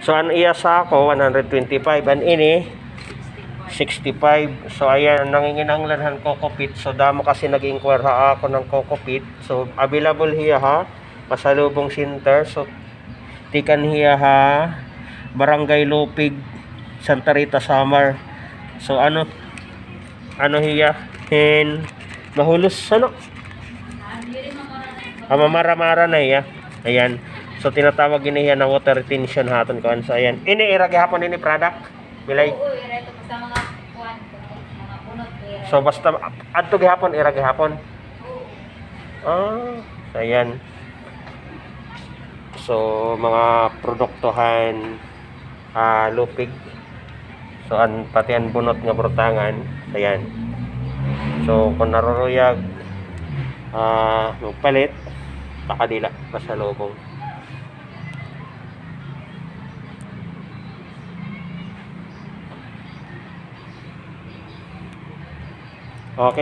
So an iya sa ako 125 an ini 65. So ayan, nanginginanglan kokopit. So damo kasi nag-inquire ha ako ng kokopit. So available hiya ha pasalubong center. So tikan hiya ha Barangay Lupig, Santa Rita, Samar. So ano hiya in mahulos ano mamara-mara na hiya. Ayan, so tinatawag ini hiya na water retention haton ko. So ayan, ini ira gihapon ini product bilay. So basta adto gihapon ira gihapon. So ayan. So mga produktohan lupig. So an pati an bunot nga brutangan. Ayan. So kung naruruyag magpalit pakadila pasalubong. Okay.